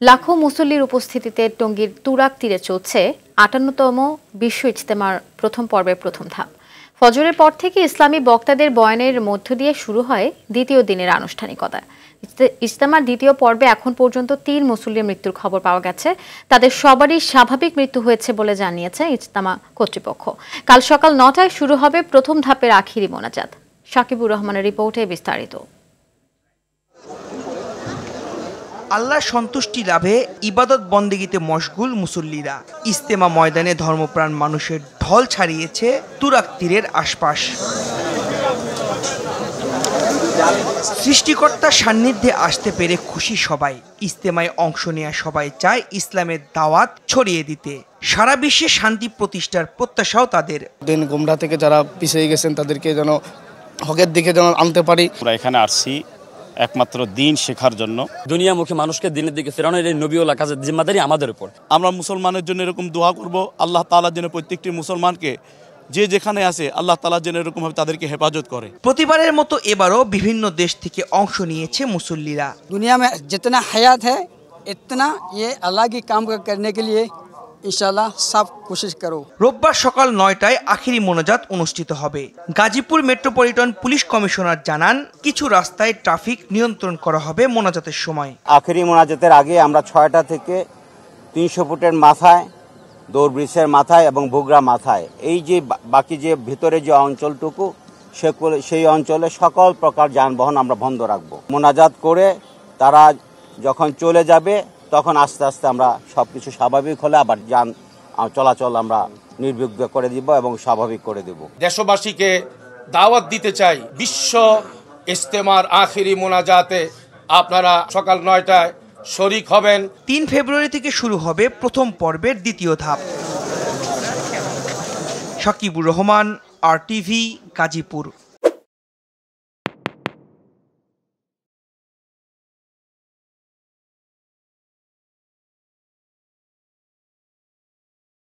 লাখো মুসল্লির উপস্থিতিতে টঙ্গীর তুরাগ তীরে চলছে ৫৮তম বিশ্ব ইজতেমার প্রথম পর্বের প্রথম ধাপ। ফজরের পর থেকে ইসলামী বক্তাদের বয়ানের মধ্য দিয়ে শুরু হয় দ্বিতীয় দিনের আনুষ্ঠানিকতা। ইজতেমার দ্বিতীয় পর্বে এখন পর্যন্ত ৩ মুসল্লির মৃত্যুর খবর পাওয়া গেছে। তাদের সবারই স্বাভাবিক মৃত্যু হয়েছে বলে জানিয়েছে ইজতেমা কর্তৃপক্ষ। কাল সকাল ৯টায় শুরু হবে প্রথম ধাপের আখিরি মোনাজাত। সাকিবুর রহমানের রিপোর্টে বিস্তারিত। আল্লাহর সন্তুষ্টি লাভে ইবাদত বন্দেগীতে মশগুল মুসল্লিরা। ইজতেমা ময়দানে ধর্মপ্রাণ মানুষের ঢল ছাড়িয়েছে তুরাগ তীরের আশপাশ। সৃষ্টিকর্তার সান্নিধ্যে আসতে পেরে খুশি সবাই। ইজতেমায় অংশ নেওয়া সবাই চায় ইসলামের দাওয়াত ছড়িয়ে দিতে। সারা বিশ্বে শান্তি প্রতিষ্ঠার প্রত্যাশাও তাদের। দিন গুমরা থেকে যারা পিছিয়ে গেছেন তাদেরকে যেন হকের দিকে যেন আনতে পারি। আমরা এখানে আসছি একমাত্র দিন শেখার জন্য। দুনিয়ামুখী মানুষকে দিনের দিকে ফেরানোর এই নবীওয়ালা কাজের জিম্মাদারি আমাদের উপর। আমরা মুসলমানের জন্য এরকম দোয়া করব, আল্লাহ তাআলার জন্য প্রত্যেকটি মুসলমানকে যে যেখানে আছে আল্লাহ তাআলার জন্য এরকমভাবে তাদেরকে হেফাজত করে। প্রতিবারের মতো এবারও বিভিন্ন দেশ থেকে অংশ নিয়েছে মুসল্লিরা। দুনিয়া में जितना हयात है इतना ये अल्लाह की काम करने के लिए इंशाल्लाह सब कोशिश करो। রোববার সকাল ৯টায় আখিরি মোনাজাত অনুষ্ঠিত হবে। গাজীপুর মেট্রোপলিটন পুলিশ কমিশনার জানান, কিছু রাস্তায় ট্রাফিক নিয়ন্ত্রণ করা হবে মোনাজাতের সময়। আখিরি মোনাজাতের আগে আমরা ৬টা থেকে ৩০০ ফুটের মাথায়, দৌড়ব্রিজের মাথায় এবং ভুগরা মাথায়, এই যে বাকি যে ভিতরে যে অঞ্চলটুকু সেই অঞ্চলে সকল প্রকার যানবাহন আমরা বন্ধ রাখবো। মোনাজাত করে তারা যখন চলে যাবে তখন আস্তে আস্তে আমরা সবকিছু স্বাভাবিক হলে আবার যান চলাচল আমরা নির্বিঘ্ন করে দিব এবং স্বাভাবিক করে দেব। দেশবাসীকে দাওয়াত দিতে চাই, বিশ্ব ইজতেমার আখিরি মোনাজাতে আপনারা সকাল ৯টায় শরীক হবেন। ৩ ফেব্রুয়ারি থেকে শুরু হবে প্রথম পর্বের দ্বিতীয় ধাপ। সাকিবুর রহমান, RTV, গাজীপুর।